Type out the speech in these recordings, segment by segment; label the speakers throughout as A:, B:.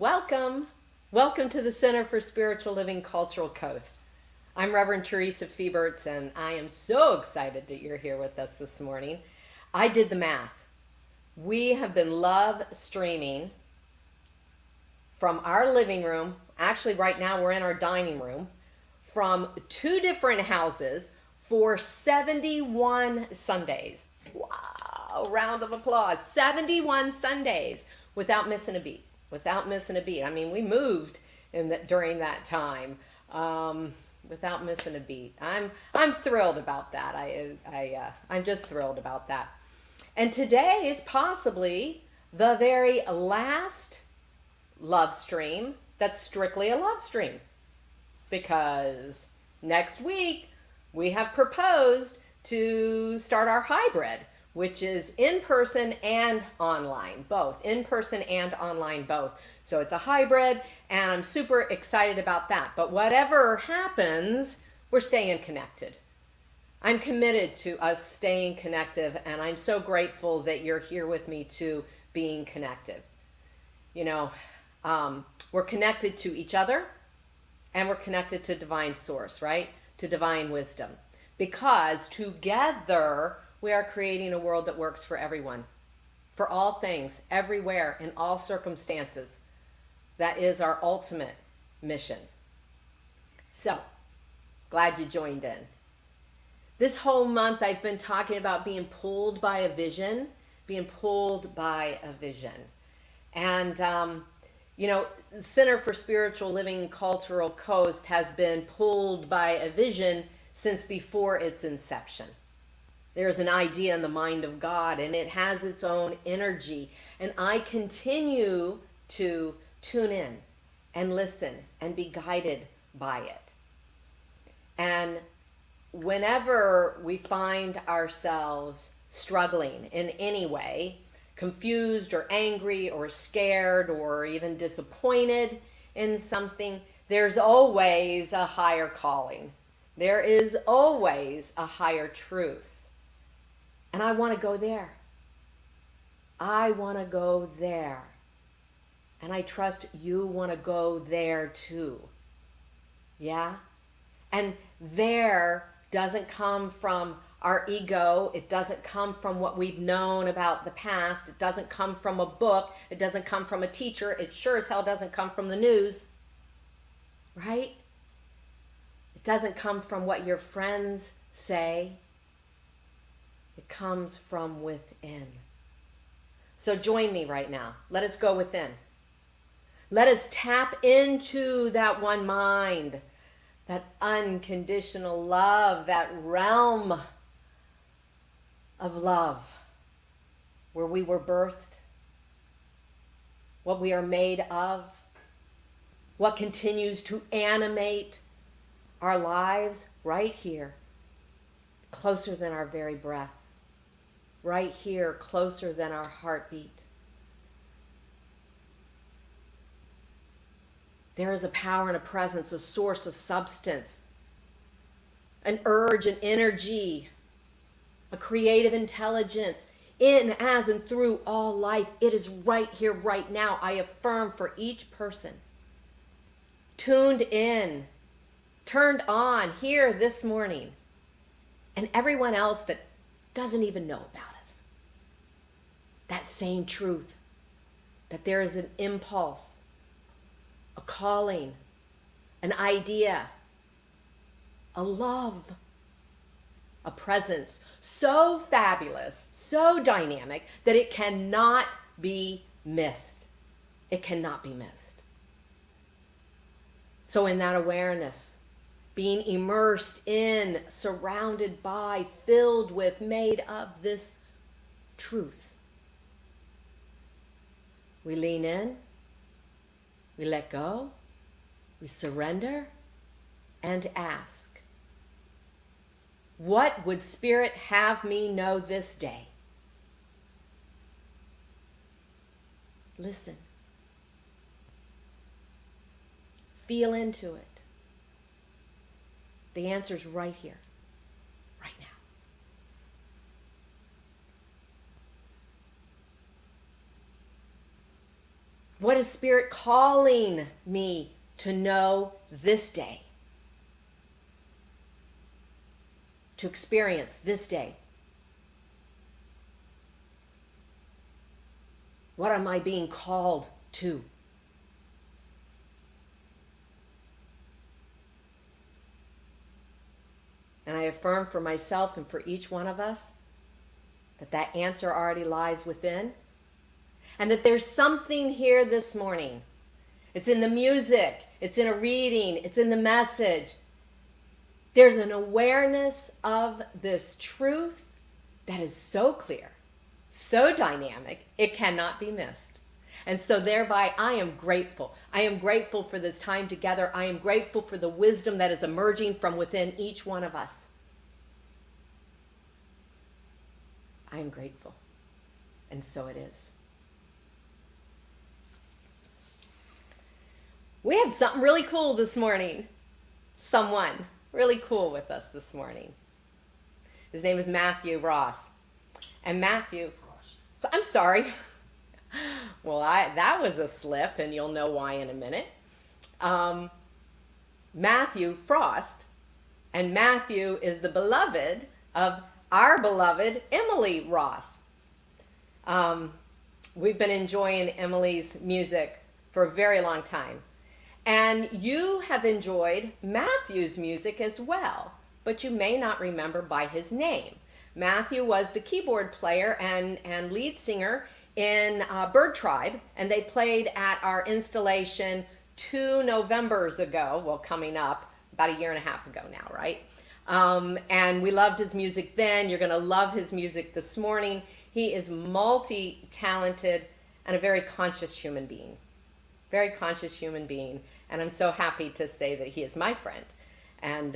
A: Welcome. Welcome to the Center for Spiritual Living Cultural Coast. I'm Reverend Theresa Feberts, and I am so excited that you're here with us this morning. I did the math. We have been live streaming from our living room. Actually, right now we're in our dining room from 2 different houses for 71 Sundays. Wow, round of applause. 71 Sundays without missing a beat. I mean, we moved during that time without missing a beat. I'm thrilled about that. I'm just thrilled about that. And today is possibly the very last love stream that's strictly a love stream, because next week we have proposed to start our hybrid, which is in person and online, both. In person and online, both. So it's a hybrid, and I'm super excited about that. But whatever happens, we're staying connected. I'm committed to us staying connected, and I'm so grateful that you're here with me too, being connected. You know, we're connected to each other, and we're connected to divine source, right? To divine wisdom. Because together, we are creating a world that works for everyone, for all things, everywhere, in all circumstances. That is our ultimate mission. So, glad you joined in. This whole month I've been talking about being pulled by a vision, And, Center for Spiritual Living Cultural Coast has been pulled by a vision since before its inception. There's an idea in the mind of God, and it has its own energy. And I continue to tune in and listen and be guided by it. And whenever we find ourselves struggling in any way, confused or angry or scared or even disappointed in something, there's always a higher calling. There is always a higher truth. And I want to go there. And I trust you want to go there too. Yeah? And there doesn't come from our ego. It doesn't come from what we've known about the past. It doesn't come from a book. It doesn't come from a teacher. It sure as hell doesn't come from the news. Right? It doesn't come from what your friends say. It comes from within. So join me right now. Let us go within. Let us tap into that one mind, that unconditional love, that realm of love where we were birthed, what we are made of, what continues to animate our lives right here, closer than our very breath. Right here, closer than our heartbeat. There is a power and a presence, a source, a substance, an urge, an energy, a creative intelligence in, as, and through all life. It is right here, right now. I affirm for each person tuned in, turned on here this morning, and everyone else that doesn't even know about us. That same truth, that there is an impulse, a calling, an idea, a love, a presence so fabulous, so dynamic that it cannot be missed. It cannot be missed. So in that awareness, being immersed in, surrounded by, filled with, made of this truth, we lean in, we let go, we surrender, and ask, what would Spirit have me know this day? Listen. Feel into it. The answer's right here, right now. What is Spirit calling me to know this day? To experience this day? What am I being called to? And I affirm for myself and for each one of us that that answer already lies within, and that there's something here this morning. It's in the music, it's in a reading, it's in the message. There's an awareness of this truth that is so clear, so dynamic, it cannot be missed. And so thereby I am grateful. I am grateful for this time together. I am grateful for the wisdom that is emerging from within each one of us. I am grateful. And so it is. We have something really cool this morning. Someone really cool with us this morning. His name is Matthew Ross. And Matthew, I'm sorry. Well, that was a slip, and you'll know why in a minute. Matthew Frost, and Matthew is the beloved of our beloved Emily Ross. We've been enjoying Emily's music for a very long time. And you have enjoyed Matthew's music as well, but you may not remember by his name. Matthew was the keyboard player and lead singer in Bird Tribe, and they played at our installation 2 Novembers ago, well, coming up, about a year and a half ago now, right? And we loved his music then. You're going to love his music this morning. He is multi-talented and a very conscious human being. Very conscious human being. And I'm so happy to say that he is my friend. And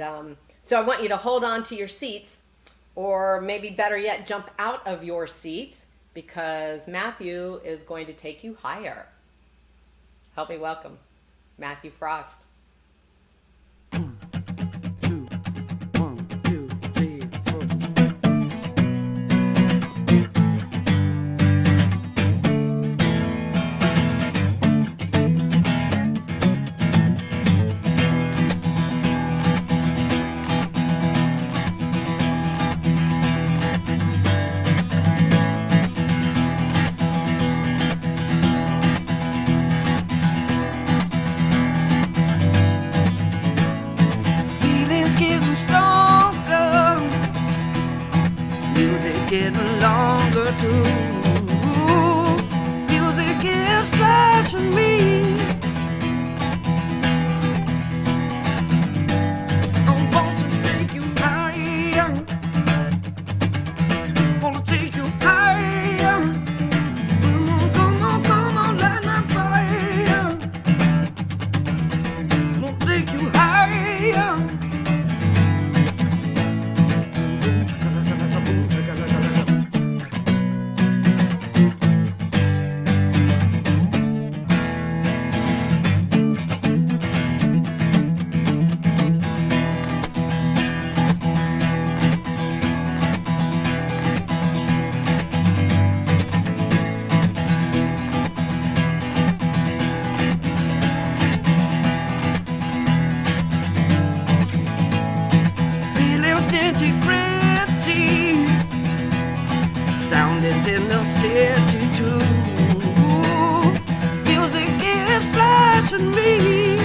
A: so I want you to hold on to your seats, or maybe better yet, jump out of your seats, because Matthew is going to take you higher. Help me welcome Matthew Frost.
B: Getting longer too. Music is flashing me. I want to take you higher. Want to take you higher. Come on, light my fire. Want to take you higher. Sound is in the city too. Music is flashing me.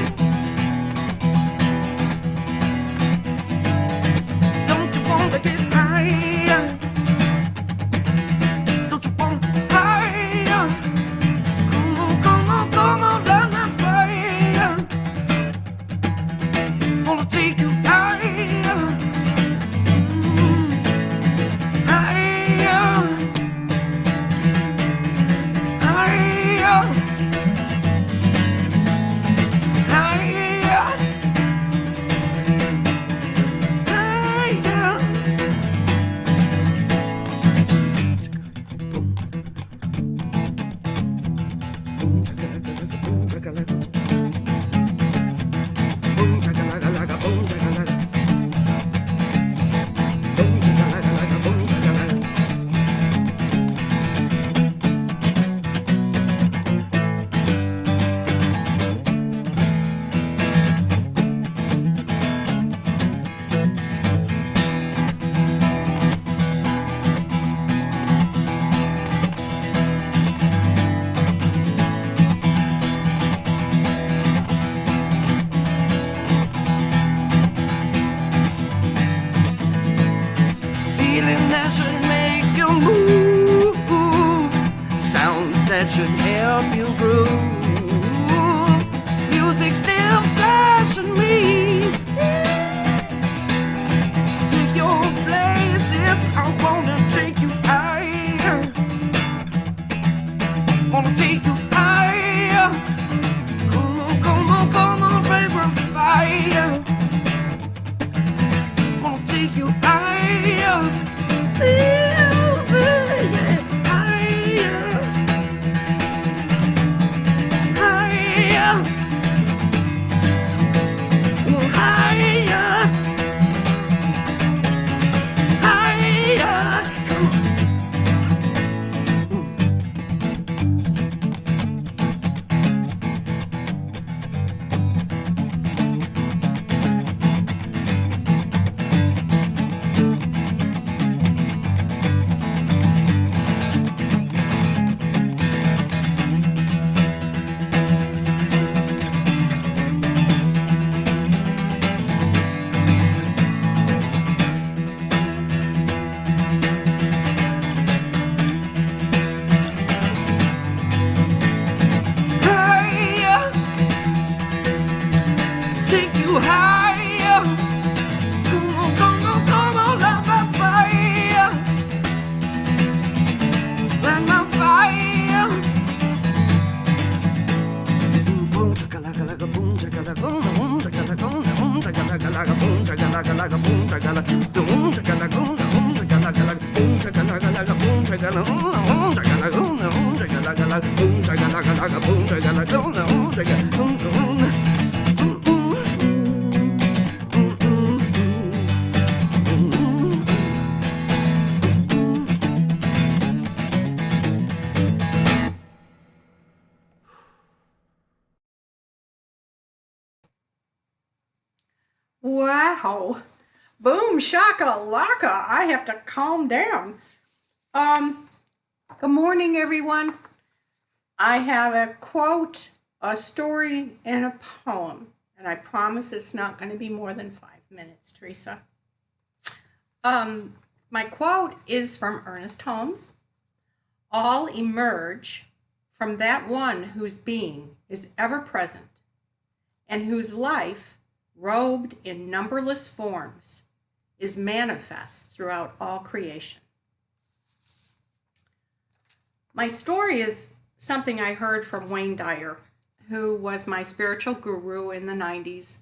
B: Don't you want to get higher? Don't you want higher? Come on, light my fire. Wanna take you higher. feel groove. Music still flashing me. Take your places, I wanna take you higher. Wanna take you higher. Come on, come on, come on, baby, fire. Wanna take you higher. Yeah, higher. Higher. Higher. Higher. Come on. Higher. Take you higher. Come on, come on, come on, light my fire. Light my fire. Boom, chaka-laka-laka, boom, chaka-laka, boom, chaka-laka, boom, chaka-laka-laka, boom, chaka-laka-laka, boom, chaka-laka, boom, chaka-laka, boom, chaka-laka-laka, boom, chaka-laka-laka, boom, chaka-laka, boom, chaka-laka, boom, chaka-laka-laka, boom, chaka-laka-laka, boom, chaka-laka, boom, chaka-laka, boom, chaka-laka.
C: Wow. Boom, shaka, laka. I have to calm down. Good morning, everyone. I have a quote, a story, and a poem. And I promise it's not going to be more than 5 minutes, Theresa. My quote is from Ernest Holmes. All emerge from that one whose being is ever present and whose life, robed in numberless forms, is manifest throughout all creation. My story is something I heard from Wayne Dyer, who was my spiritual guru in the 90s.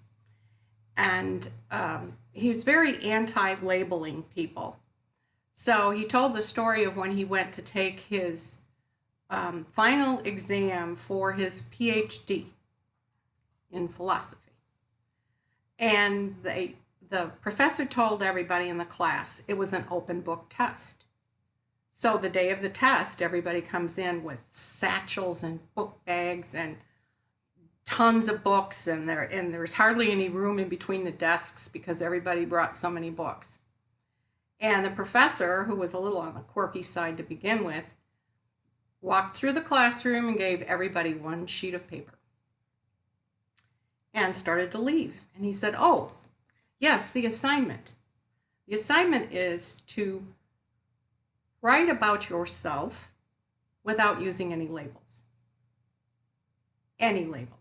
C: And he was very anti-labeling people. So he told the story of when he went to take his final exam for his PhD in philosophy. And the professor told everybody in the class it was an open book test. So the day of the test, everybody comes in with satchels and book bags and tons of books, and there's hardly any room in between the desks because everybody brought so many books. And the professor, who was a little on the quirky side to begin with, walked through the classroom and gave everybody one sheet of paper and started to leave. And he said, oh, yes, the assignment. The assignment is to write about yourself without using any labels. Any labels.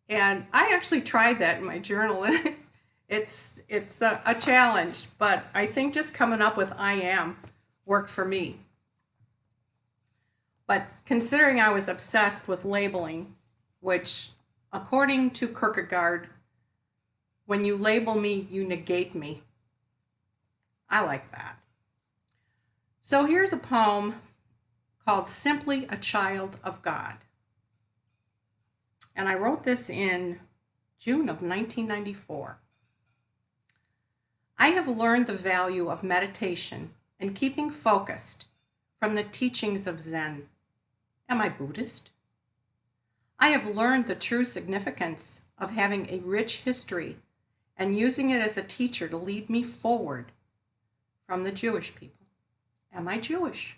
C: And I actually tried that in my journal. It's a challenge, but I think just coming up with I am worked for me. But considering I was obsessed with labeling, which according to Kierkegaard, when you label me, you negate me. I like that. So here's a poem called Simply a Child of God. And I wrote this in June of 1994. I have learned the value of meditation and keeping focused from the teachings of Zen. Am I Buddhist? I have learned the true significance of having a rich history and using it as a teacher to lead me forward from the Jewish people. Am I Jewish?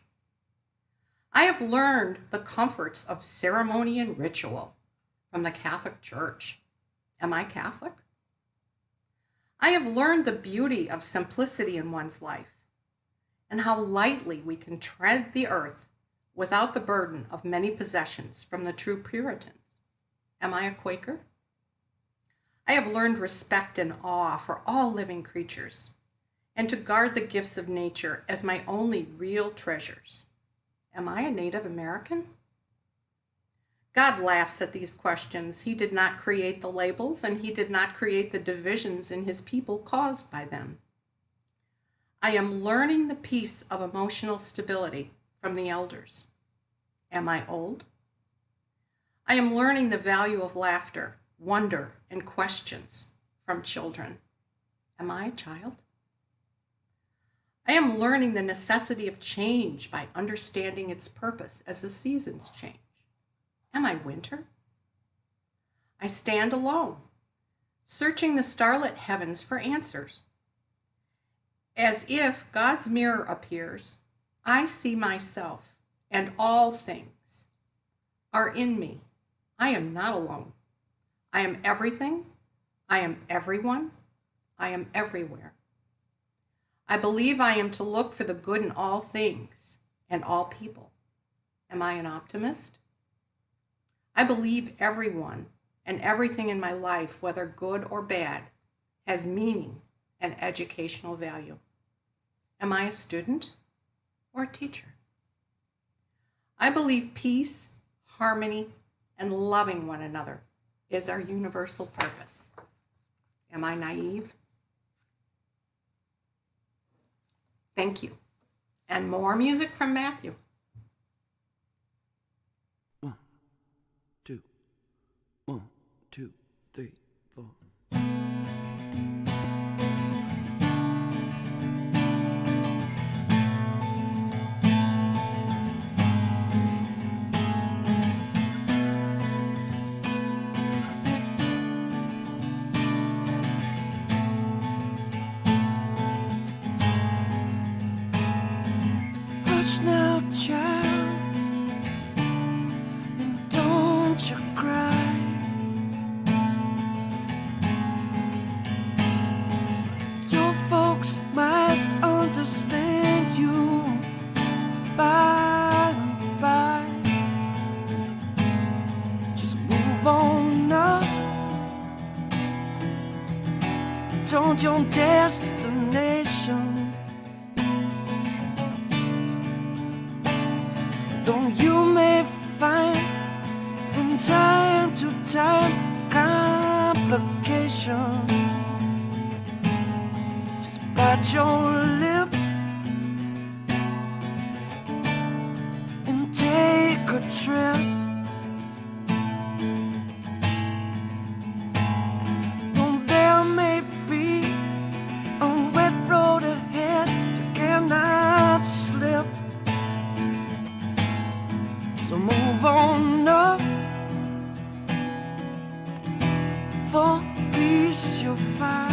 C: I have learned the comforts of ceremony and ritual from the Catholic Church. Am I Catholic? I have learned the beauty of simplicity in one's life and how lightly we can tread the earth without the burden of many possessions from the true Puritans? Am I a Quaker? I have learned respect and awe for all living creatures, and to guard the gifts of nature as my only real treasures. Am I a Native American? God laughs at these questions. He did not create the labels, and he did not create the divisions in his people caused by them. I am learning the peace of emotional stability from the elders. Am I old? I am learning the value of laughter, wonder, and questions from children. Am I a child? I am learning the necessity of change by understanding its purpose as the seasons change. Am I winter? I stand alone, searching the starlit heavens for answers. As if God's mirror appears, I see myself, and all things are in me. I am not alone. I am everything. I am everyone. I am everywhere. I believe I am to look for the good in all things and all people. Am I an optimist? I believe everyone and everything in my life, whether good or bad, has meaning and educational value. Am I a student or a teacher? I believe peace, harmony, and loving one another is our universal purpose. Am I naive? Thank you. And more music from Matthew.
B: 1, 2, 1, 2, 3, 4. Hush now, child, and don't you cry. Your folks might understand you by and by. Just move on up. Towards your destination. Though you may find from time to time complications, just bite your lip and take a trip. Though there may be a wet road ahead, you cannot slip. So move on up. For peace you'll find.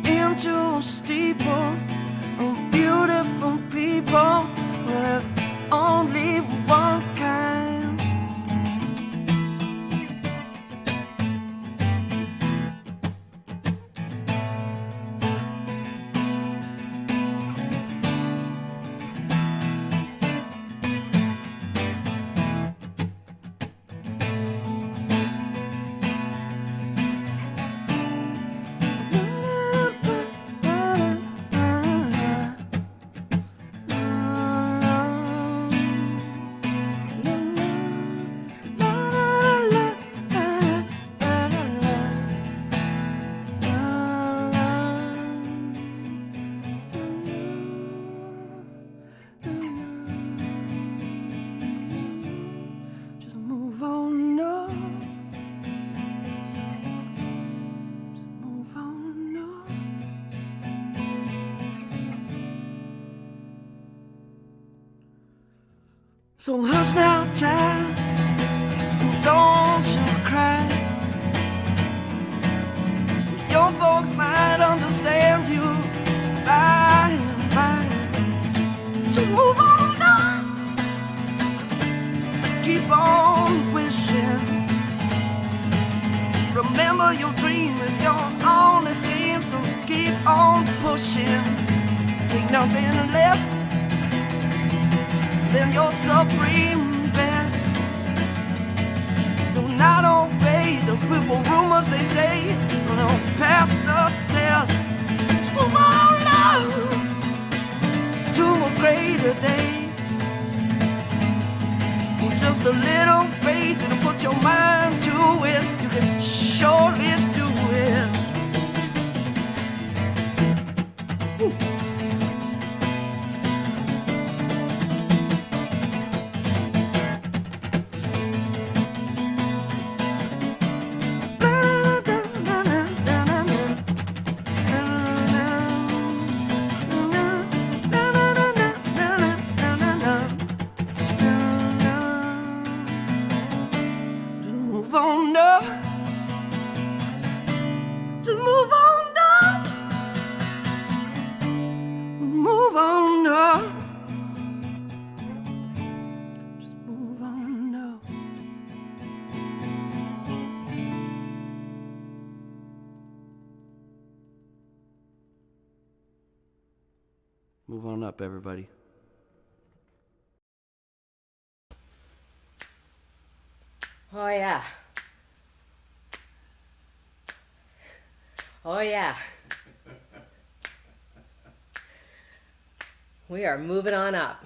B: Into a steeple of beautiful people. There's only one kind. Just move on up. Just move on up. So hush now, child, and don't you cry. Your folks might understand you by and by. So move on up. Keep on wishing. Remember your dream is your only scheme, so keep on pushing. take nothing less than your supreme best. Do not obey the people rumors they say, no, pass the test. Move on now to a greater day. With just a little faith and put your mind to it, you can surely do it. Move on up. Just move on up. Move on up. Just move on up. Move on up, everybody.
A: Oh, yeah. Oh, yeah. We are moving on up.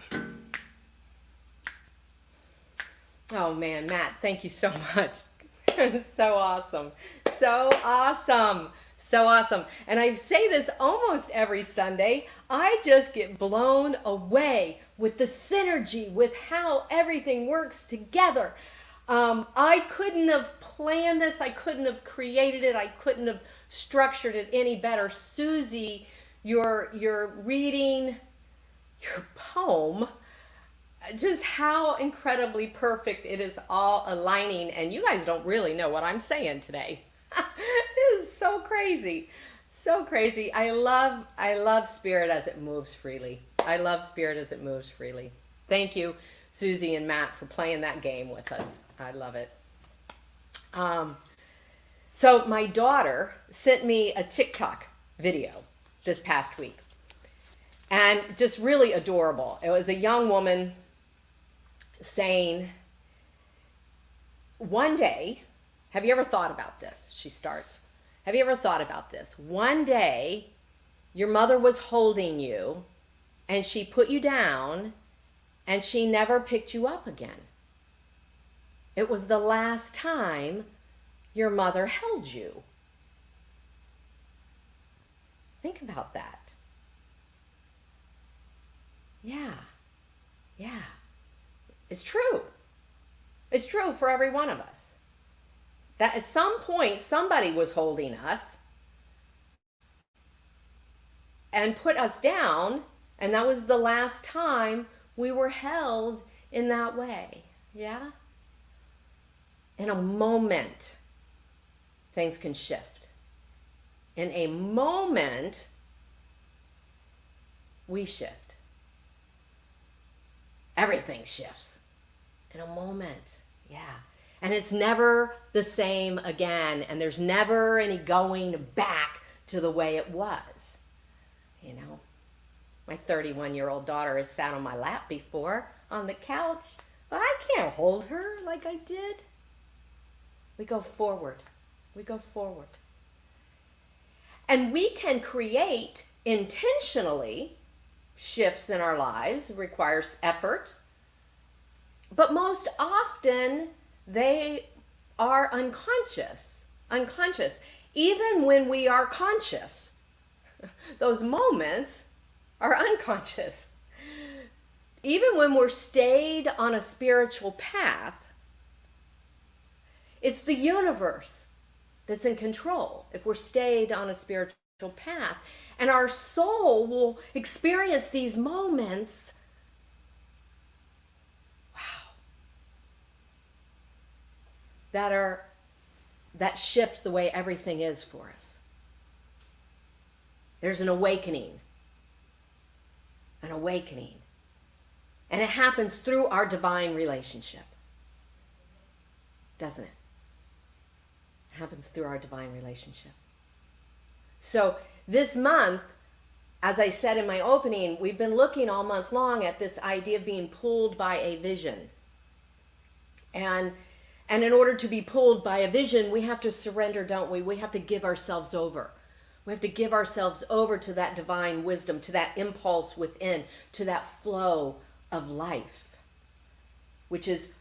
A: Oh, man, Matt, thank you so much. So awesome. So awesome. So awesome. And I say this almost every Sunday. I just get blown away with the synergy, with how everything works together. I couldn't have planned this. I couldn't have created it. I couldn't have structured it any better. Susie, you're reading your poem, just how incredibly perfect it is all aligning. And you guys don't really know what I'm saying today. This is so crazy. So crazy. I love spirit as it moves freely. I love spirit as it moves freely. Thank you, Susie and Matt, for playing that game with us. I love it. So my daughter sent me a TikTok video this past week, and just really adorable. It was a young woman saying, one day, have you ever thought about this? She starts, have you ever thought about this? One day, your mother was holding you, and she put you down, and she never picked you up again. It was the last time your mother held you. Think about that. Yeah. Yeah. It's true. It's true for every one of us. That at some point somebody was holding us and put us down, and that was the last time we were held in that way. Yeah? In a moment, things can shift. In a moment, we shift. Everything shifts. In a moment, yeah. And it's never the same again, and there's never any going back to the way it was. You know, my 31-year-old daughter has sat on my lap before on the couch, but I can't hold her like I did. We go forward. We go forward. And we can create intentionally shifts in our lives. It requires effort. But most often, they are unconscious. Unconscious. Even when we are conscious, those moments are unconscious. Even when we're stayed on a spiritual path, it's the universe that's in control if we're stayed on a spiritual path. And our soul will experience these moments, wow, that shift the way everything is for us. There's an awakening. An awakening. And it happens through our divine relationship. Doesn't it? Happens through our divine relationship. So this month, as I said in my opening, we've been looking all month long at this idea of being pulled by a vision. And in order to be pulled by a vision, we have to surrender, don't we? We have to give ourselves over. We have to give ourselves over to that divine wisdom, to that impulse within, to that flow of life, which is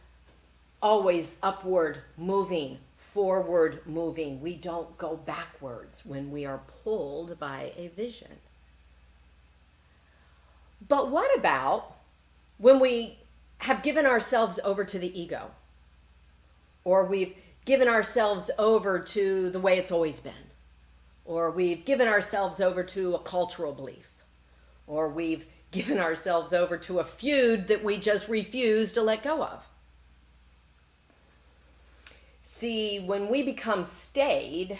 A: always upward moving, forward moving. We don't go backwards when we are pulled by a vision. But what about when we have given ourselves over to the ego? Or we've given ourselves over to the way it's always been? Or we've given ourselves over to a cultural belief? Or we've given ourselves over to a feud that we just refuse to let go of? See, when we become staid,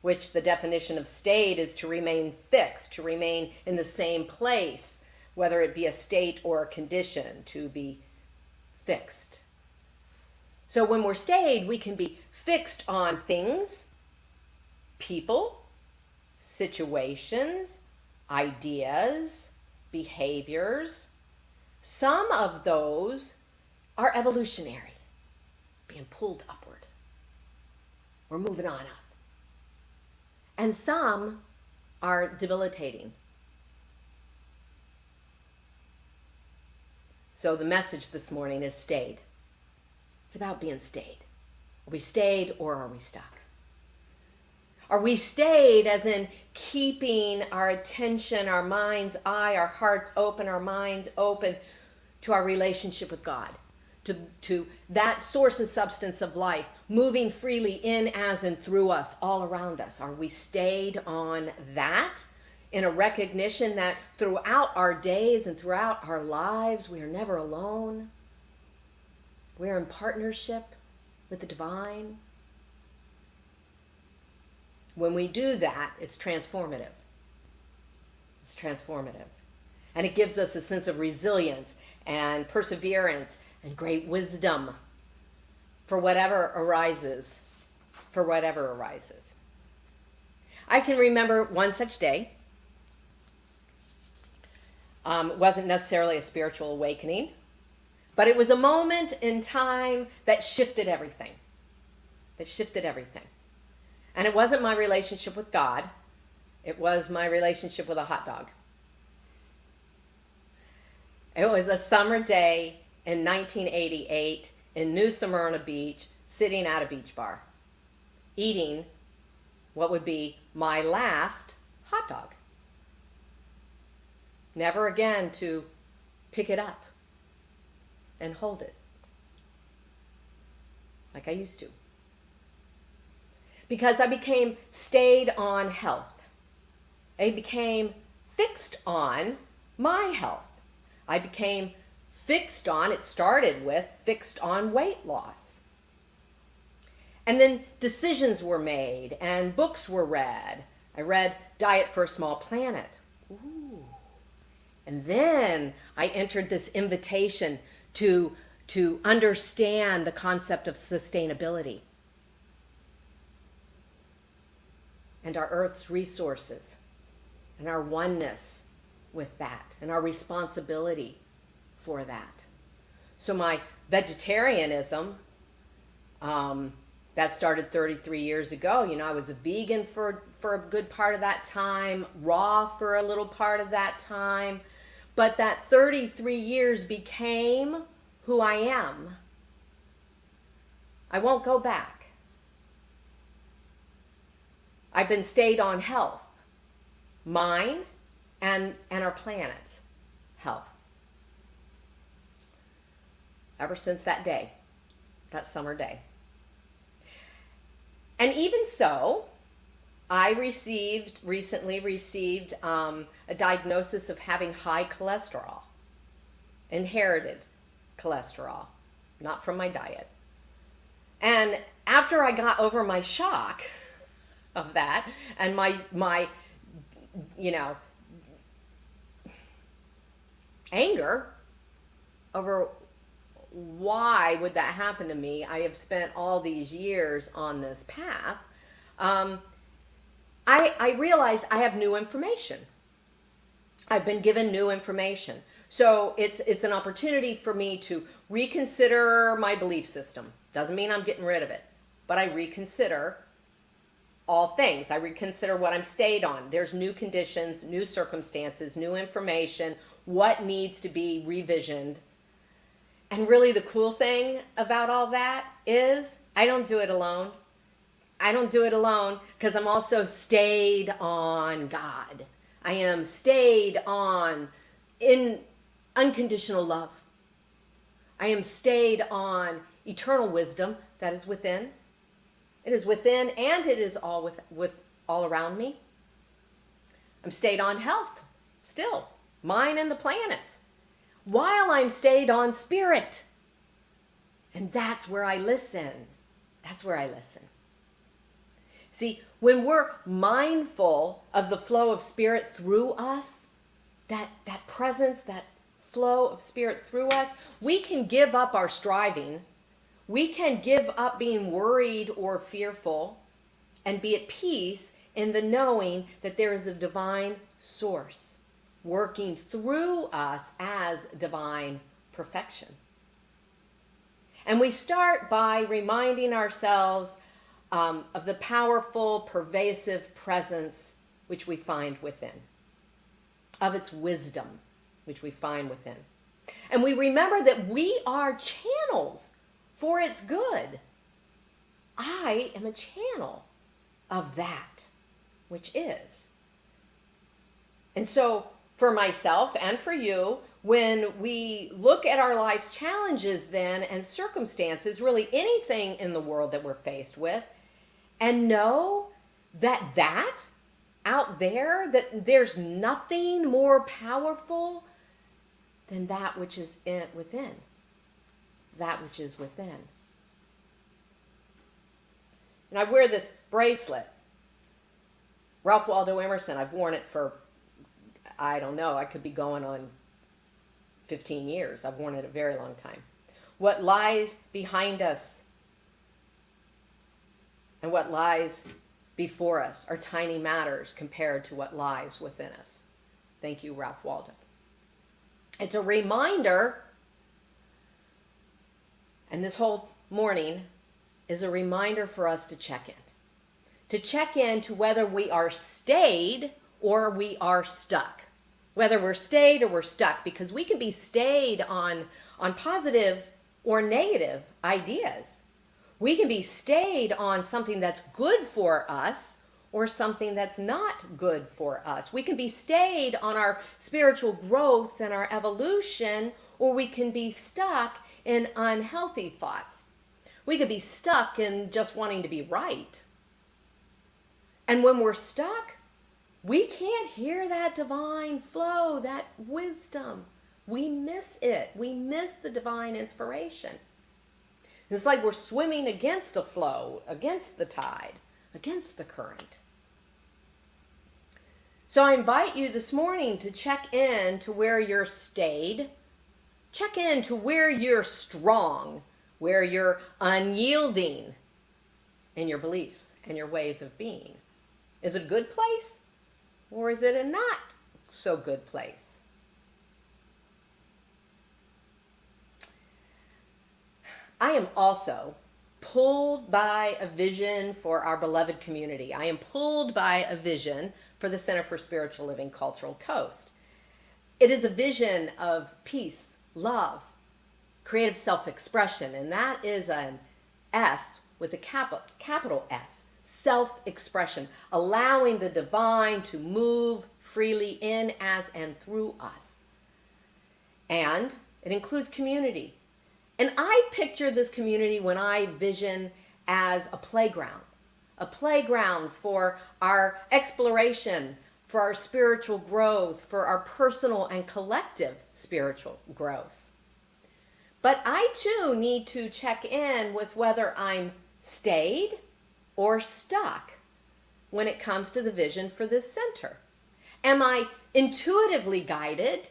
A: which the definition of staid is to remain fixed, to remain in the same place, whether it be a state or a condition, to be fixed. So when we're staid, we can be fixed on things, people, situations, ideas, behaviors. Some of those are evolutionary, being pulled upward. We're moving on up. And some are debilitating. So the message this morning is stayed. It's about being stayed. Are we stayed or are we stuck? Are we stayed as in keeping our attention, our mind's eye, our hearts open, our minds open to our relationship with God, to that source and substance of life, moving freely in, as, and through us, all around us? Are we stayed on that in a recognition that throughout our days and throughout our lives, we are never alone? We are in partnership with the divine. When we do that, it's transformative. It's transformative. And it gives us a sense of resilience and perseverance and great wisdom for whatever arises. For whatever arises. I can remember one such day. It wasn't necessarily a spiritual awakening, but it was a moment in time that shifted everything. That shifted everything. And it wasn't my relationship with God. It was my relationship with a hot dog. It was a summer day in 1988 in New Smyrna Beach, sitting at a beach bar, eating what would be my last hot dog. Never again to pick it up and hold it like I used to. Because I became stayed on health. I became fixed on my health. I became fixed on, it started with fixed on weight loss. And then decisions were made and books were read. I read Diet for a Small Planet. Ooh. And then I entered this invitation to understand the concept of sustainability and our Earth's resources and our oneness with that and our responsibility for that. So my vegetarianism, that started 33 years ago. You know, I was a vegan for a good part of that time, raw for a little part of that time. But that 33 years became who I am. I won't go back. I've been stayed on health, mine and our planet's health. Ever since that day, that summer day. And even so, I recently received a diagnosis of having high cholesterol, inherited cholesterol, not from my diet. And after I got over my shock of that and my anger over why would that happen to me, I have spent all these years on this path. I realized I have new information. I've been given new information. So it's an opportunity for me to reconsider my belief system. Doesn't mean I'm getting rid of it, but I reconsider all things. I reconsider what I'm stayed on. There's new conditions, new circumstances, new information, what needs to be revisioned. And really the cool thing about all that is I don't do it alone. I don't do it alone because I'm also stayed on God. I am stayed on in unconditional love. I am stayed on eternal wisdom that is within. It is within and it is all with all around me. I'm stayed on health still, mine and the planet's, while I'm stayed on spirit. And that's where I listen. That's where I listen. See, when we're mindful of the flow of spirit through us, that presence, that flow of spirit through us, we can give up our striving. We can give up being worried or fearful and be at peace in the knowing that there is a divine source working through us as divine perfection. And we start by reminding ourselves of the powerful, pervasive presence which we find within, of its wisdom which we find within. And we remember that we are channels for its good. I am a channel of that which is. And so for myself and for you, when we look at our life's challenges then and circumstances, really anything in the world that we're faced with, and know that out there, that there's nothing more powerful than that which is within. That which is within. And I wear this bracelet. Ralph Waldo Emerson, I've worn it for, I don't know, I could be going on 15 years. I've worn it a very long time. What lies behind us and what lies before us are tiny matters compared to what lies within us. Thank you, Ralph Waldo. It's a reminder, and this whole morning is a reminder for us to check in. To check in to whether we are stayed or we are stuck. Whether we're stayed or we're stuck, because we can be stayed on positive or negative ideas. We can be stayed on something that's good for us or something that's not good for us. We can be stayed on our spiritual growth and our evolution, or we can be stuck in unhealthy thoughts. We could be stuck in just wanting to be right. And when we're stuck, we can't hear that divine flow, that wisdom. We miss it. We miss the divine inspiration. It's like we're swimming against the flow, against the tide, against the current. So I invite you this morning to check in to where you're stayed. Check in to where you're strong, where you're unyielding in your beliefs and your ways of being. Is it a good place? Or is it a not so good place? I am also pulled by a vision for our beloved community. I am pulled by a vision for the Center for Spiritual Living Cultural Coast. It is a vision of peace, love, creative self-expression, and that is an S with a capital S. Self-expression, allowing the divine to move freely in, as, and through us. And it includes community. And I picture this community when I vision as a playground for our exploration, for our spiritual growth, for our personal and collective spiritual growth. But I too need to check in with whether I'm stayed or stuck when it comes to the vision for this center. Am I intuitively guided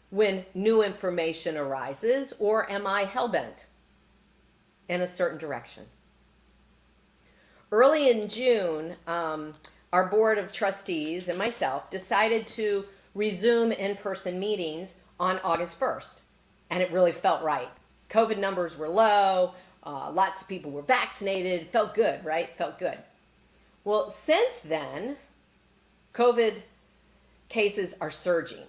A: when new information arises, or am I hell-bent in a certain direction? Early in June, our board of trustees and myself decided to resume in-person meetings on August 1st. And it really felt right. COVID numbers were low. Lots of people were vaccinated. Felt good, right? Felt good. Well, since then, COVID cases are surging.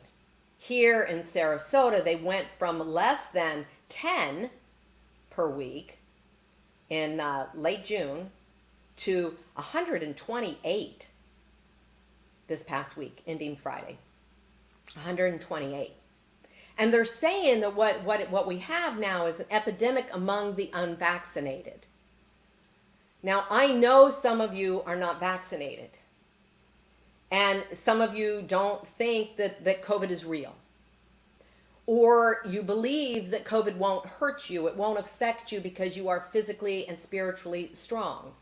A: Here in Sarasota, they went from less than 10 per week in late June to 128 this past week, ending Friday. 128. And they're saying that what we have now is an epidemic among the unvaccinated. Now, I know some of you are not vaccinated. And some of you don't think that COVID is real. Or you believe that COVID won't hurt you, it won't affect you because you are physically and spiritually strong.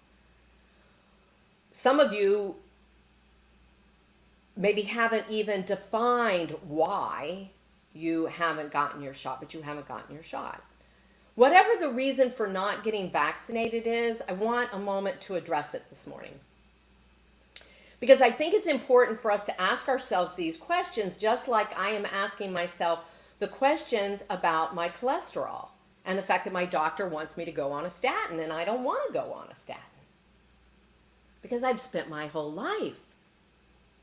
A: Some of you maybe haven't even defined why you haven't gotten your shot, but you haven't gotten your shot. Whatever the reason for not getting vaccinated is, I want a moment to address it this morning. Because I think it's important for us to ask ourselves these questions, just like I am asking myself the questions about my cholesterol and the fact that my doctor wants me to go on a statin and I don't want to go on a statin. Because I've spent my whole life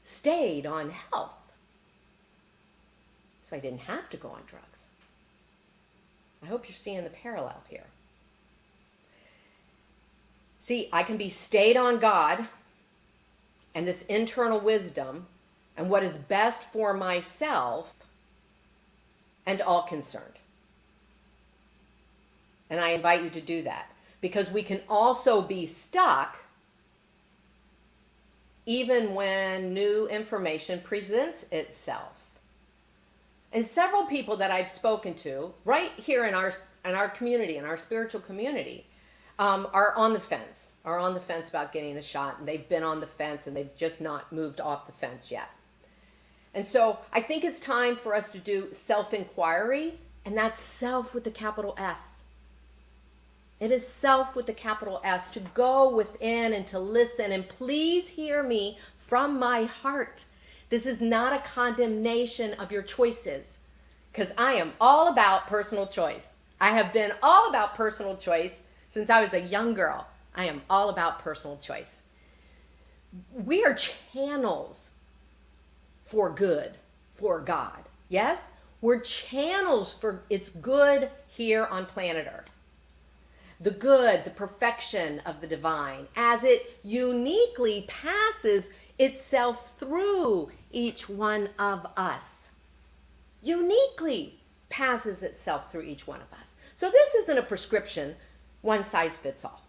A: stayed on health. So I didn't have to go on drugs. I hope you're seeing the parallel here. See, I can be stayed on God and this internal wisdom and what is best for myself and all concerned. And I invite you to do that because we can also be stuck even when new information presents itself. And several people that I've spoken to right here in our community, in our spiritual community, are on the fence about getting the shot, and they've been on the fence and they've just not moved off the fence yet. And so I think it's time for us to do self-inquiry, and that's self with the capital S. It is self with the capital S, to go within and to listen. And please hear me from my heart. This is not a condemnation of your choices, because I am all about personal choice. I have been all about personal choice since I was a young girl. I am all about personal choice. We are channels for good, for God. Yes? We're channels for its good here on planet Earth. The good, the perfection of the divine, as it uniquely passes itself through each one of us. Uniquely passes itself through each one of us. So this isn't a prescription, one size fits all.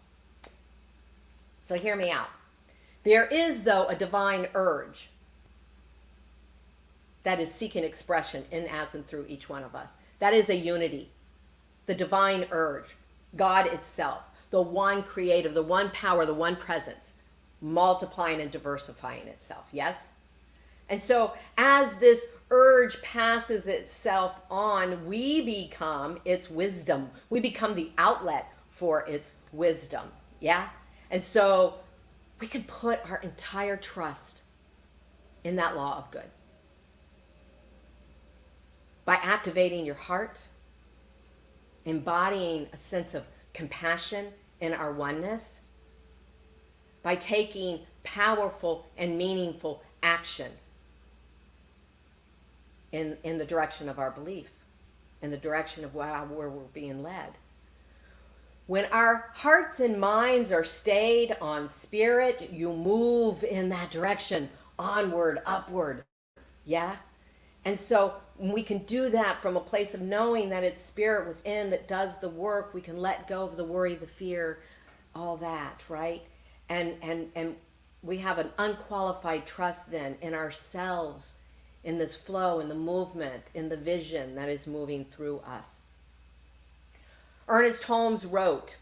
A: So hear me out. There is, though, a divine urge that is seeking expression in, as, and through each one of us. That is a unity. The divine urge. God itself. The one creative, the one power, the one presence. Multiplying and diversifying itself. Yes? And so as this urge passes itself on, we become its wisdom. We become the outlet for its wisdom. Yeah? And so we can put our entire trust in that law of good. By activating your heart, embodying a sense of compassion in our oneness, by taking powerful and meaningful action in the direction of our belief, in the direction of where we're being led. When our hearts and minds are stayed on spirit, you move in that direction, onward, upward. Yeah? And so when we can do that from a place of knowing that it's spirit within that does the work, we can let go of the worry, the fear, all that, right? And we have an unqualified trust then in ourselves, in this flow, in the movement, in the vision that is moving through us. Ernest Holmes wrote,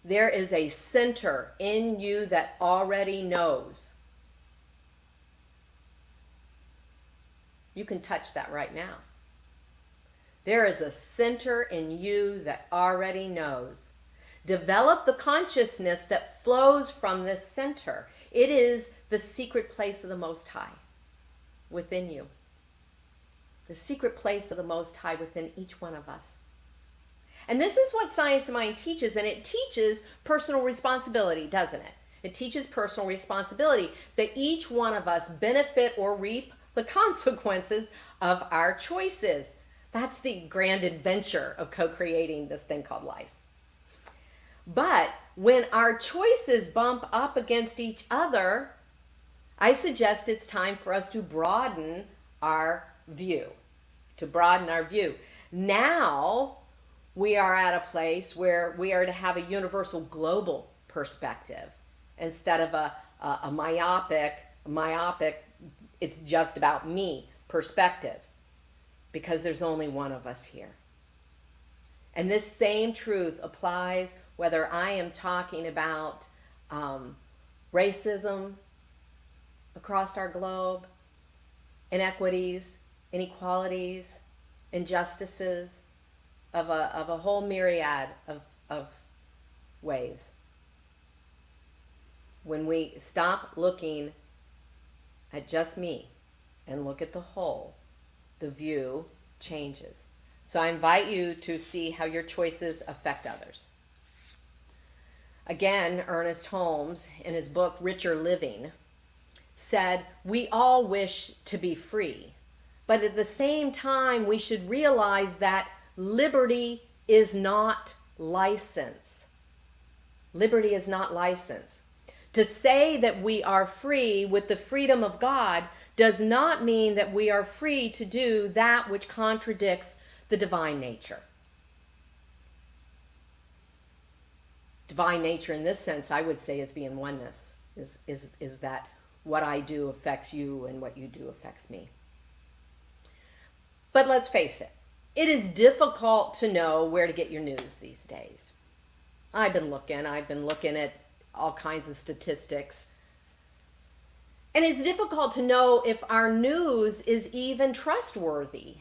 A: "There is a center in you that already knows." You can touch that right now. There is a center in you that already knows. Develop the consciousness that flows from this center. It is the secret place of the Most High. within you. The secret place of the Most High within each one of us. And this is what Science of Mind teaches, and it teaches personal responsibility, doesn't it? It teaches personal responsibility, that each one of us benefit or reap the consequences of our choices. That's the grand adventure of co-creating this thing called life. But when our choices bump up against each other, I suggest it's time for us to broaden our view. Now we are at a place where we are to have a universal global perspective instead of a myopic, it's just about me perspective, because there's only one of us here. And this same truth applies whether I am talking about racism across our globe, inequities, inequalities, injustices of a whole myriad of ways. When we stop looking at just me and look at the whole, the view changes. So I invite you to see how your choices affect others. Again, Ernest Holmes, in his book Richer Living, said, we all wish to be free, but at the same time we should realize that liberty is not license. Liberty is not license. To say that we are free with the freedom of God does not mean that we are free to do that which contradicts the divine nature. Divine nature in this sense, I would say, is being oneness, is that what I do affects you and what you do affects me. But let's face it, it is difficult to know where to get your news these days. I've been looking at all kinds of statistics. And it's difficult to know if our news is even trustworthy.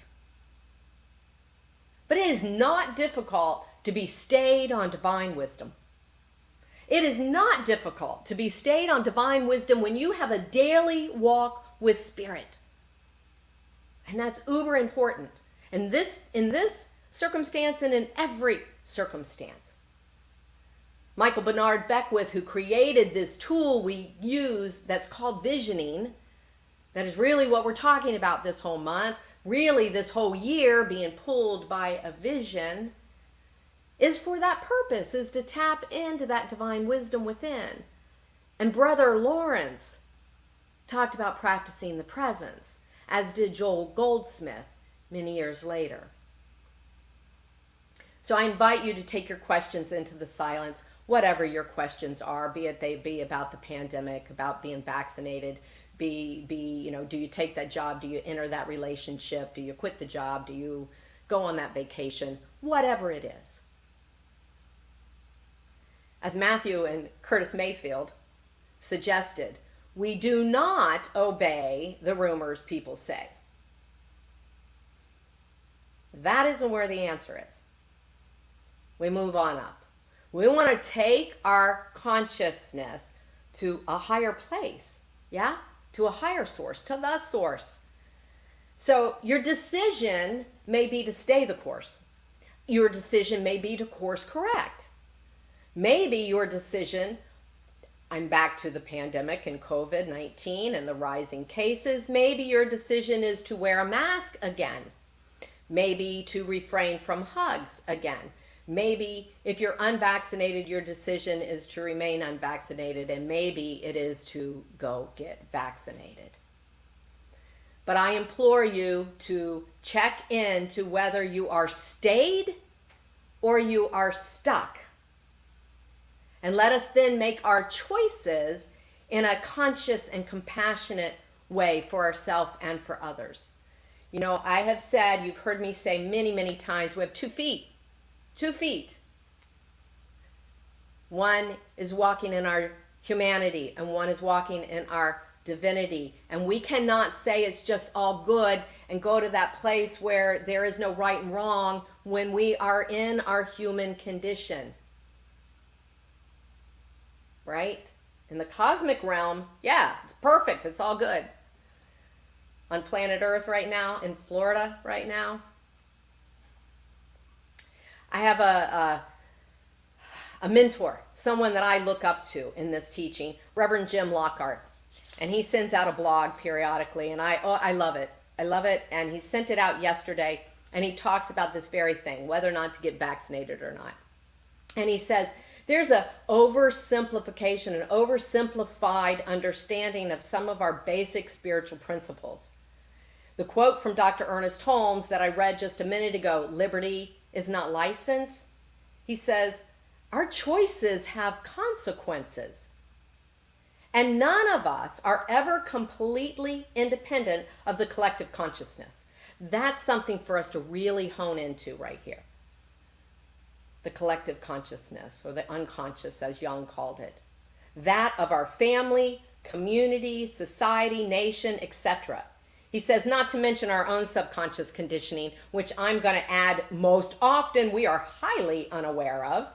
A: But it is not difficult to be stayed on divine wisdom. It is not difficult to be stayed on divine wisdom when you have a daily walk with Spirit. And that's uber important. And in this circumstance and in every circumstance. Michael Bernard Beckwith, who created this tool we use that's called visioning, that is really what we're talking about this whole month, really this whole year, being pulled by a vision, is for that purpose, is to tap into that divine wisdom within. And Brother Lawrence talked about practicing the presence, as did Joel Goldsmith many years later. So I invite you to take your questions into the silence, whatever your questions are, be it they be about the pandemic, about being vaccinated, do you take that job? Do you enter that relationship? Do you quit the job? Do you go on that vacation? Whatever it is. As Matthew and Curtis Mayfield suggested, we do not obey the rumors people say. That isn't where the answer is. We move on up. We want to take our consciousness to a higher place, yeah? To a higher source, to the source. So your decision may be to stay the course. Your decision may be to course correct. Maybe your decision, I'm back to the pandemic and COVID-19 and the rising cases, maybe your decision is to wear a mask again. Maybe to refrain from hugs again. Maybe if you're unvaccinated, your decision is to remain unvaccinated, and maybe it is to go get vaccinated. But I implore you to check in to whether you are stayed or you are stuck. And let us then make our choices in a conscious and compassionate way for ourselves and for others. You know, I have said, you've heard me say many, many times, we have 2 feet. 2 feet. One is walking in our humanity and one is walking in our divinity. And we cannot say it's just all good and go to that place where there is no right and wrong when we are in our human condition. Right? In the cosmic realm, yeah, it's perfect. It's all good. on planet Earth right now, in Florida right now. I have a mentor, someone that I look up to in this teaching, Reverend Jim Lockhart. And he sends out a blog periodically, and I love it. I love it, and he sent it out yesterday, and he talks about this very thing, whether or not to get vaccinated or not. And he says, there's a oversimplification, an oversimplified understanding of some of our basic spiritual principles. The quote from Dr. Ernest Holmes that I read just a minute ago, liberty is not license. He says, our choices have consequences. And none of us are ever completely independent of the collective consciousness. That's something for us to really hone into right here. The collective consciousness, or the unconscious, as Jung called it. That of our family, community, society, nation, etc. He says, not to mention our own subconscious conditioning, which I'm going to add most often we are highly unaware of.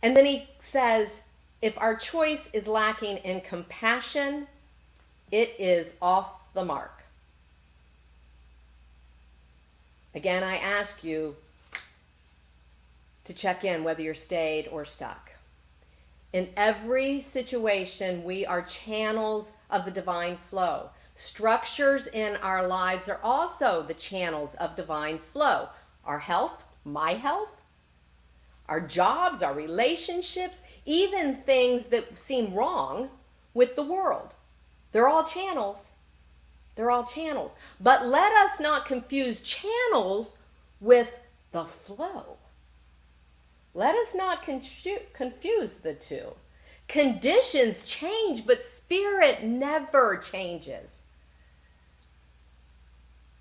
A: And then he says, if our choice is lacking in compassion, it is off the mark. Again, I ask you to check in whether you're stayed or stuck. In every situation, we are channels of the divine flow. Structures in our lives are also the channels of divine flow. Our health, my health, our jobs, our relationships, even things that seem wrong with the world. They're all channels. They're all channels. But let us not confuse channels with the flow. Let us not confuse the two. Conditions change, but spirit never changes.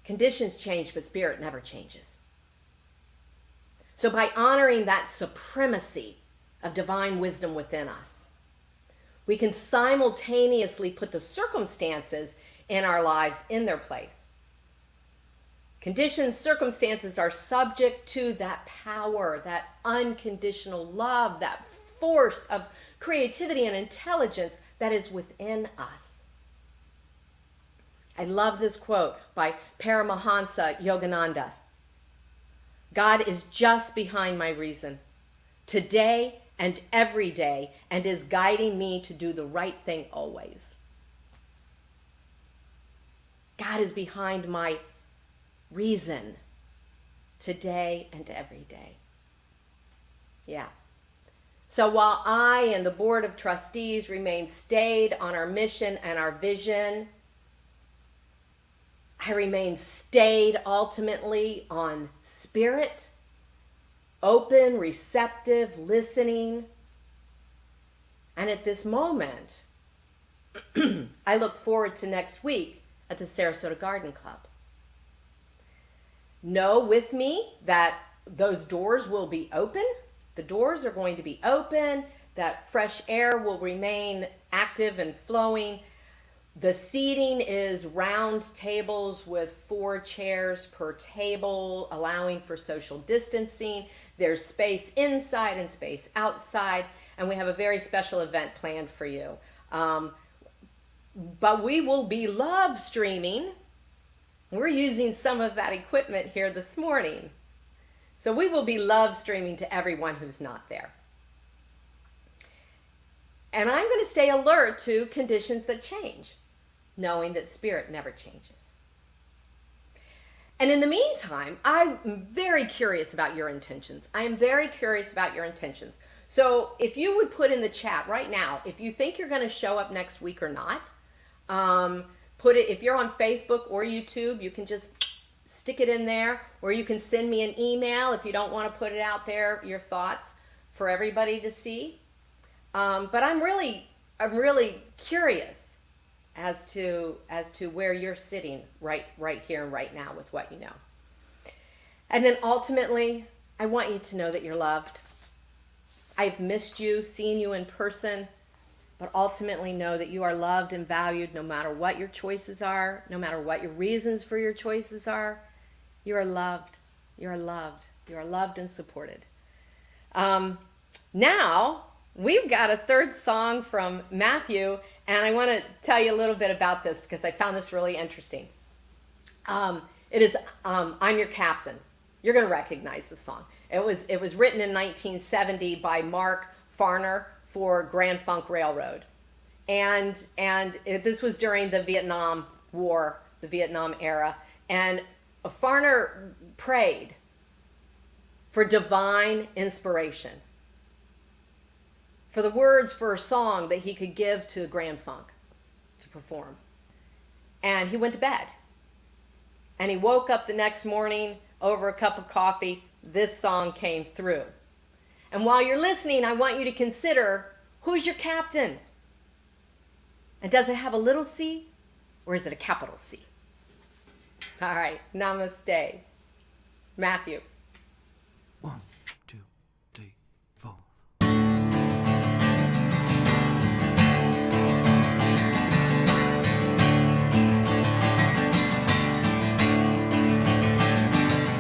A: Conditions change, but spirit never changes. So by honoring that supremacy of divine wisdom within us, we can simultaneously put the circumstances in our lives in their place. Conditions, circumstances are subject to that power, that unconditional love, that force of creativity and intelligence that is within us. I love this quote by Paramahansa Yogananda. God is just behind my reason, today and every day, and is guiding me to do the right thing always. God is behind my reason, today and every day. Yeah. So while I and the board of trustees remain stayed on our mission and our vision, I remain stayed ultimately on spirit, open, receptive, listening. And at this moment, I look forward to next week at the Sarasota Garden Club. Know with me that those doors will be open. The doors are going to be open, that fresh air will remain active and flowing. The seating is round tables with 4 chairs per table, allowing for social distancing. There's space inside and space outside, and we have a very special event planned for you. But we will be live streaming. We're using some of that equipment here this morning. So we will be live streaming to everyone who's not there. And I'm going to stay alert to conditions that change, knowing that spirit never changes. And in the meantime, I'm very curious about your intentions. I am very curious about your intentions. So if you would put in the chat right now, if you think you're going to show up next week or not, put it, if you're on Facebook or YouTube, you can just stick it in there, or you can send me an email if you don't want to put it out there, your thoughts for everybody to see. But I'm really curious as to where you're sitting right here and right now with what you know. And then ultimately, I want you to know that you're loved. I've missed you, seeing you in person, but ultimately know that you are loved and valued no matter what your choices are, no matter what your reasons for your choices are. You are loved. You are loved. You are loved and supported. Now, we've got a third song from Matthew, and I want to tell you a little bit about this because I found this really interesting. It is I'm Your Captain. You're going to recognize the song. It was written in 1970 by Mark Farner for Grand Funk Railroad. This was during the Vietnam War, the Vietnam era. And Farner prayed for divine inspiration, for the words for a song that he could give to Grand Funk to perform. And he went to bed. And he woke up the next morning over a cup of coffee. This song came through. And while you're listening, I want you to consider, who's your captain? And does it have a little c, or is it a capital C? All right, namaste. Matthew.
B: 1, 2, 3, 4.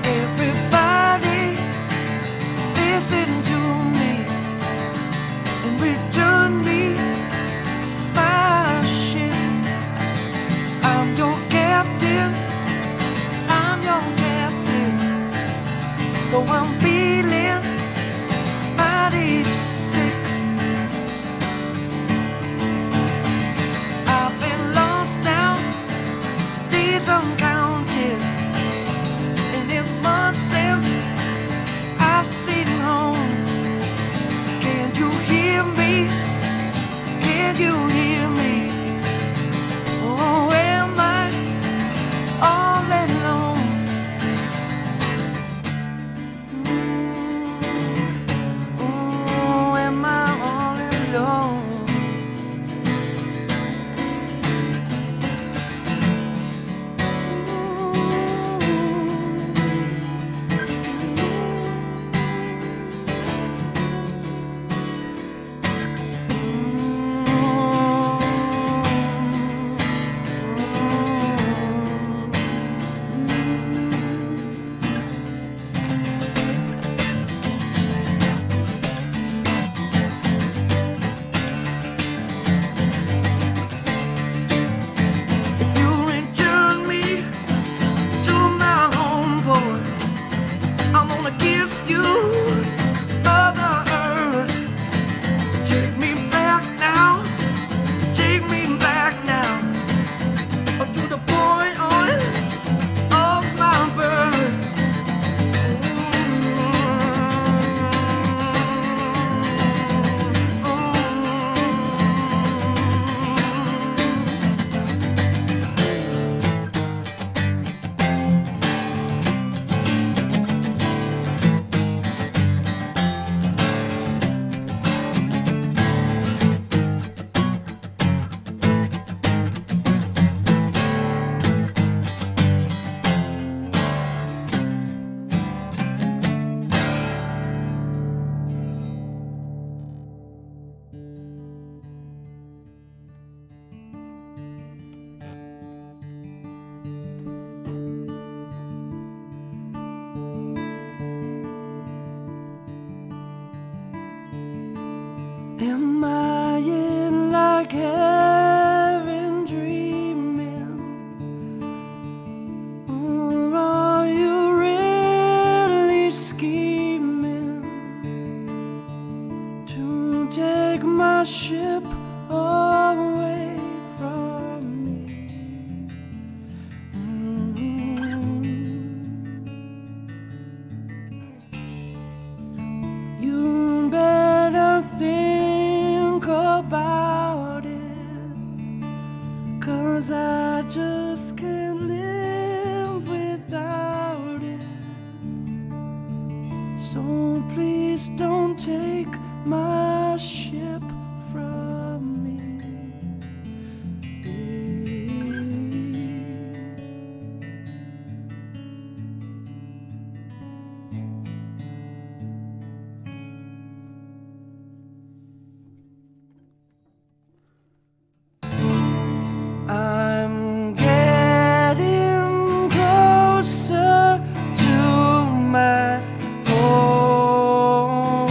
B: Everybody, listen to me and return me my ship. I'm your captain. I'm your captain. Though I'm feeling mighty sick, I've been lost now, days uncounted, and it's months since I've seen home. Can you hear me? Can you hear me? Oh, am I all alone? Oh, am I all alone? If you return me to my home port, I'm gonna kiss you, Mother Earth. Take me back now, to the point of my birth. Am I in like heaven dreaming, or are you really scheming to take my ship away from me? You better think about it, 'cause I just can't live without it. So please don't take my ship from me. I'm getting closer to my home.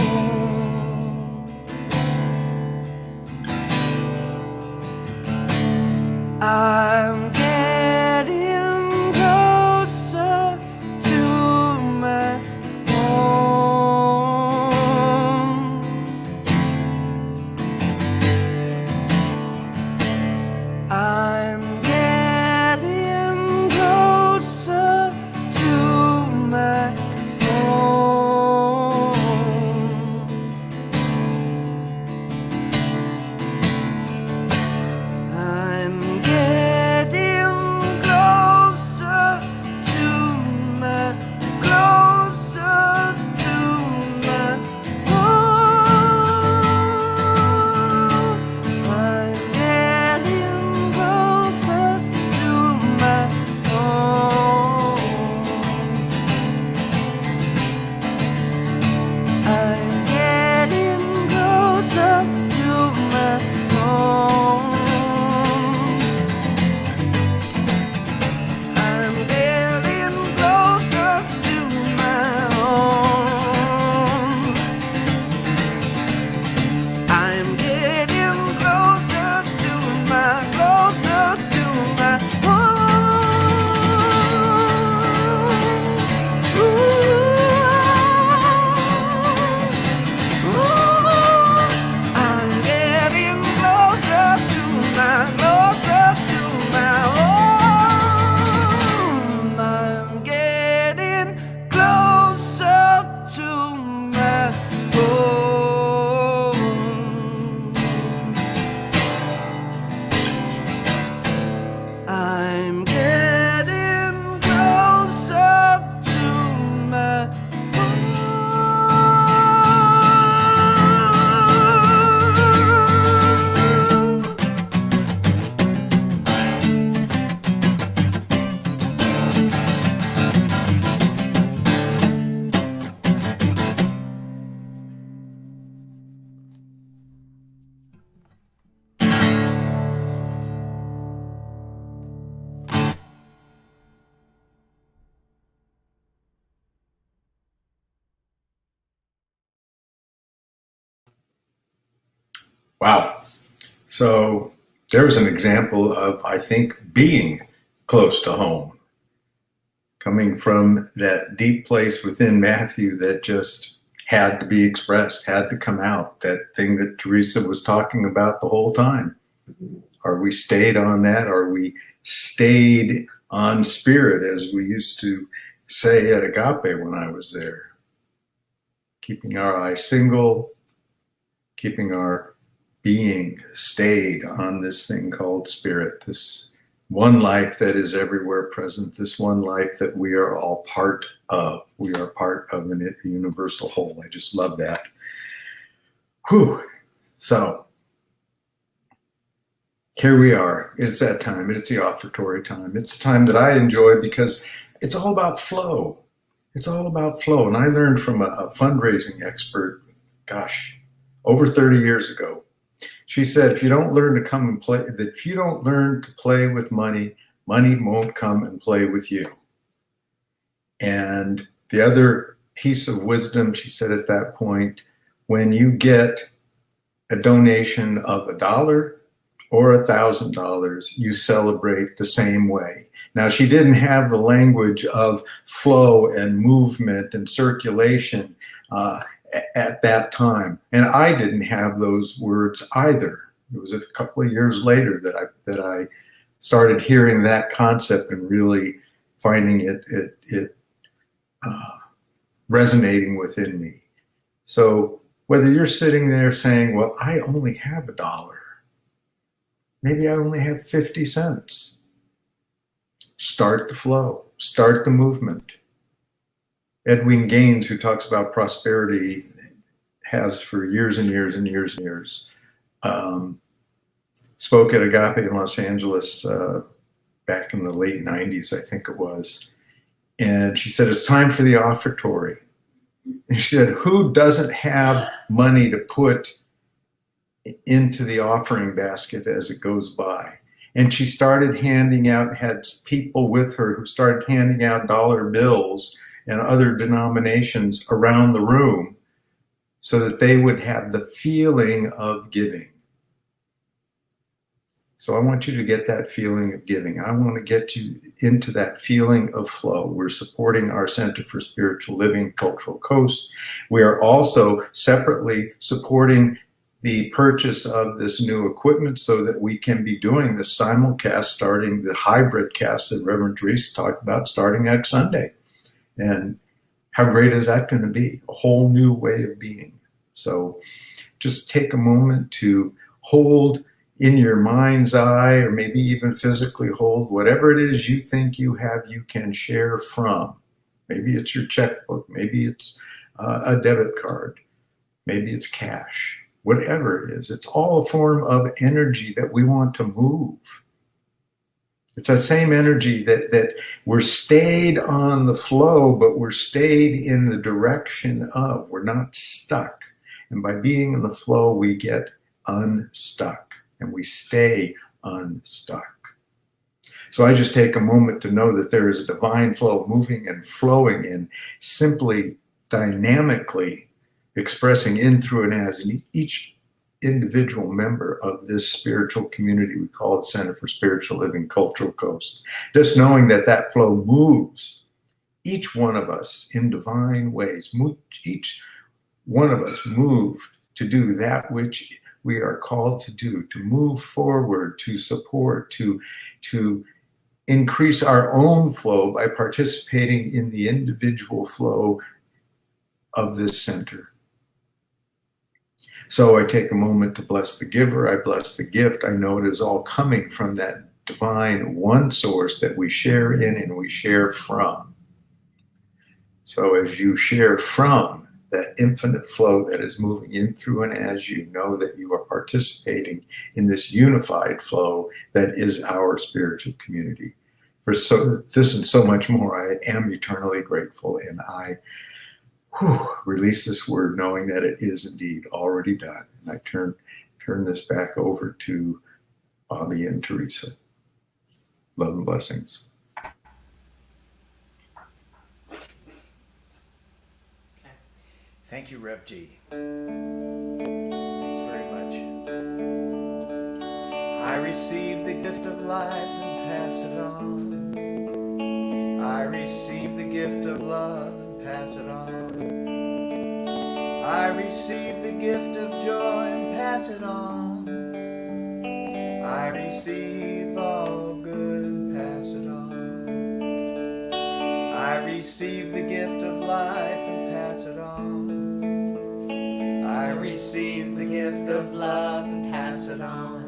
D: Wow. So there's an example of, I think, being close to home, coming from that deep place within Matthew that just had to be expressed, had to come out, that thing that Theresa was talking about the whole time. Are we stayed on that? Are we stayed on spirit, as we used to say at Agape when I was there? Keeping our eyes single, keeping our being stayed on this thing called spirit, this one life that is everywhere present, this one life that we are all part of. We are part of a universal whole. I just love that. Whew. So here we are. It's that time. It's the offertory time. It's the time that I enjoy because it's all about flow. It's all about flow. And I learned from a fundraising expert, gosh, over 30 years ago. She said, if you don't learn to come and play, that if you don't learn to play with money, money won't come and play with you. And the other piece of wisdom, she said at that point, when you get a donation of $1 or $1,000, you celebrate the same way. Now, she didn't have the language of flow and movement and circulation at that time, and I didn't have those words either. It was a couple of years later that I started hearing that concept and really finding it resonating within me. So whether you're sitting there saying, well, I only have $1, maybe I only have 50 cents, start the flow, start the movement. Edwin Gaines, who talks about prosperity, has for years and years and years and years, spoke at Agape in Los Angeles back in the late 90s, I think it was. And she said, it's time for the offertory. And she said, who doesn't have money to put into the offering basket as it goes by? And she started handing out, had people with her who started handing out dollar bills and other denominations around the room so that they would have the feeling of giving. So I want you to get that feeling of giving. I want to get you into that feeling of flow. We're supporting our Center for Spiritual Living, Cultural Coast. We are also separately supporting the purchase of this new equipment so that we can be doing the simulcast, starting the hybrid cast that Reverend Theresa talked about starting next Sunday. And how great is that going to be? A whole new way of being. So just take a moment to hold in your mind's eye, or maybe even physically hold whatever it is you think you have, you can share from. Maybe it's your checkbook, maybe it's a debit card, maybe it's cash, whatever it is. It's all a form of energy that we want to move. It's that same energy that we're stayed on the flow, but we're stayed in the direction of. We're not stuck. And by being in the flow, we get unstuck and we stay unstuck. So I just take a moment to know that there is a divine flow moving and flowing and simply dynamically expressing in, through, and as in each individual member of this spiritual community we call the Center for Spiritual Living, Cultural Coast. Just knowing that that flow moves each one of us in divine ways. Each one of us move to do that which we are called to do, to move forward, to support, to increase our own flow by participating in the individual flow of this center. So I take a moment to bless the giver. I bless the gift. I know it is all coming from that divine one source that we share in and we share from. So as you share from that infinite flow that is moving in, through, and as, you know that you are participating in this unified flow that is our spiritual community. For this and so much more, I am eternally grateful, and I release this word knowing that it is indeed already done. And I turn this back over to Bobby and Theresa. Love and blessings.
E: Thank you, Rev G. Thanks very much. I receive the gift of life and pass it on. I receive the gift of love and pass it on. I receive the gift of joy and pass it on. I receive all good and pass it on. I receive the gift of life and pass it on. I receive the gift of love and pass it on.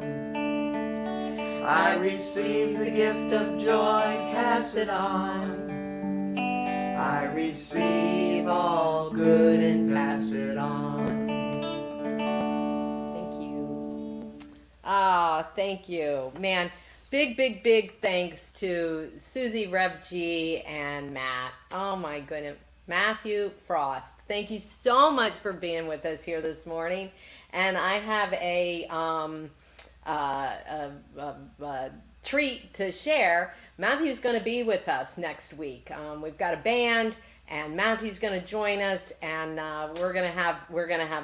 E: I receive the gift of joy and pass it on. I receive all good and pass it on.
A: Thank you. Ah, thank you. Man, big thanks to Susie, Rev G, and Matt. Oh my goodness. Matthew Frost, thank you so much for being with us here this morning. And I have a treat to share. Matthew's going to be with us next week. We've got a band, and Matthew's going to join us, and we're going to have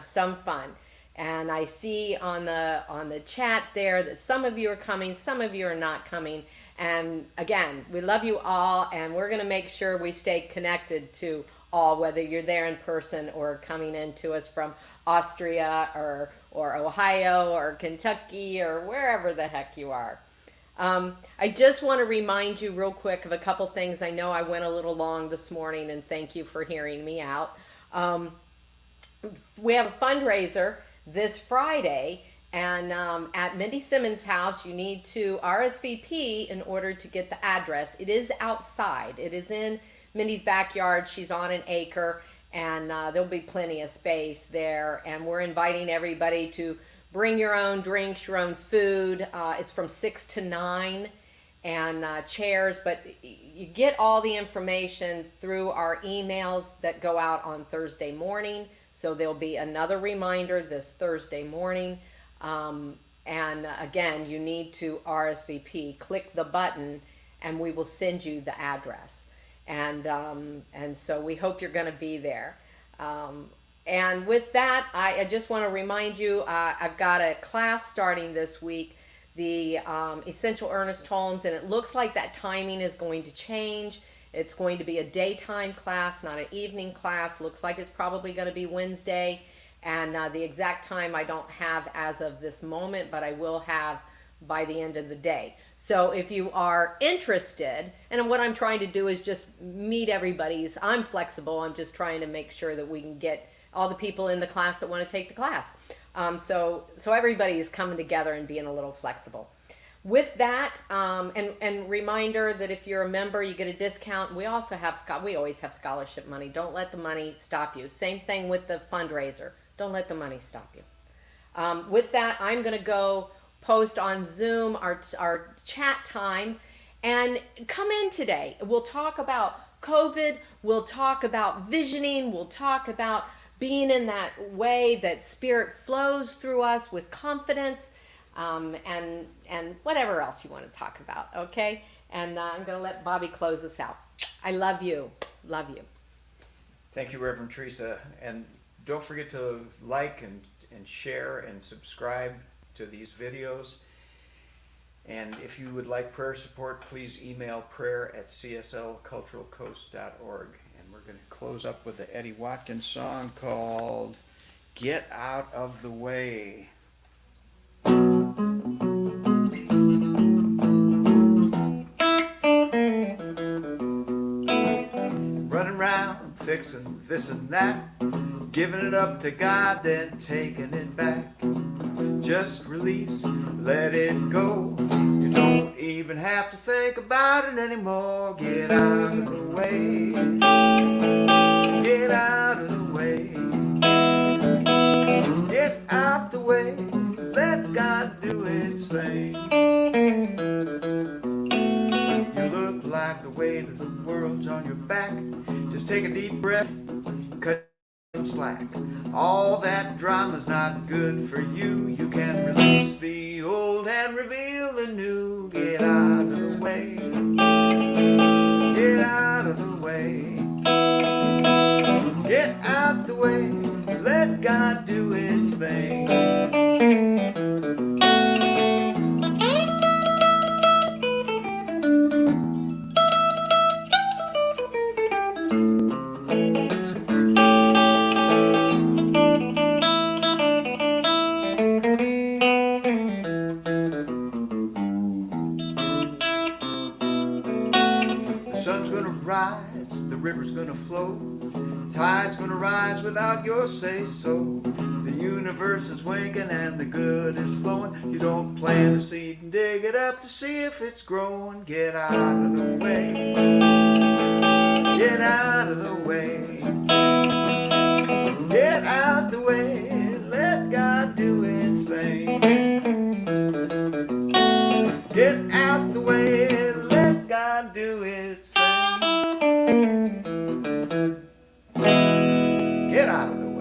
A: some fun. And I see on the chat there that some of you are coming, some of you are not coming. And again, we love you all, and we're going to make sure we stay connected to all, whether you're there in person or coming in to us from Austria or Ohio or Kentucky or wherever the heck you are. I just want to remind you real quick of a couple things. I know I went a little long this morning, and thank you for hearing me out. We have a fundraiser this Friday, and at Mindy Simmons' house, you need to RSVP in order to get the address. It is outside. It is in Mindy's backyard. She's on an acre, and there'll be plenty of space there. And we're inviting everybody to bring your own drinks, your own food. It's from 6 to 9, and chairs. But you get all the information through our emails that go out on Thursday morning. So there'll be another reminder this Thursday morning. And again, you need to RSVP. Click the button, and we will send you the address. And so we hope you're going to be there. And with that, I just want to remind you, I've got a class starting this week, the Essential Earnest Homes, and it looks like that timing is going to change. It's going to be a daytime class, not an evening class. Looks like it's probably going to be Wednesday, and the exact time I don't have as of this moment, but I will have by the end of the day. So if you are interested, and what I'm trying to do is just meet everybody's, I'm flexible, I'm just trying to make sure that we can get all the people in the class that want to take the class. So everybody is coming together and being a little flexible. With that, and reminder that if you're a member, you get a discount. We also have, we always have scholarship money. Don't let the money stop you. Same thing with the fundraiser. Don't let the money stop you. With that, I'm going to go post on Zoom our chat time, and come in today. We'll talk about COVID. We'll talk about visioning. We'll talk about being in that way that Spirit flows through us with confidence, and whatever else you want to talk about, okay? And I'm going to let Bobby close us out. I love you. Love you.
E: Thank you, Reverend Theresa. And don't forget to like and share and subscribe to these videos. And if you would like prayer support, please email prayer@cslculturalcoast.org. And we're going to close up with the Eddie Watkins song called Get Out of the Way. Running around, fixing this and that, giving it up to God, then taking it back. Just release, let it go. You don't even have to think about it anymore. Get out of the way. Get out of the way. Get out the way. Let God do His thing. You look like the weight of the world's on your back. Just take a deep breath, cut slack. All that drama's not good for you. You can release the old and reveal the new. Get out of the way. Get out of the way. Get out the way. Let God do His thing. river's gonna flow, tide's gonna rise without your say-so. The universe is winking and the good is flowing. You don't plant a seed and dig it up to see if it's growing. Get out of the way. Get out of the way. Get out the way. Let God do its thing. Get out the way. Let God do its thing. Get out of the way.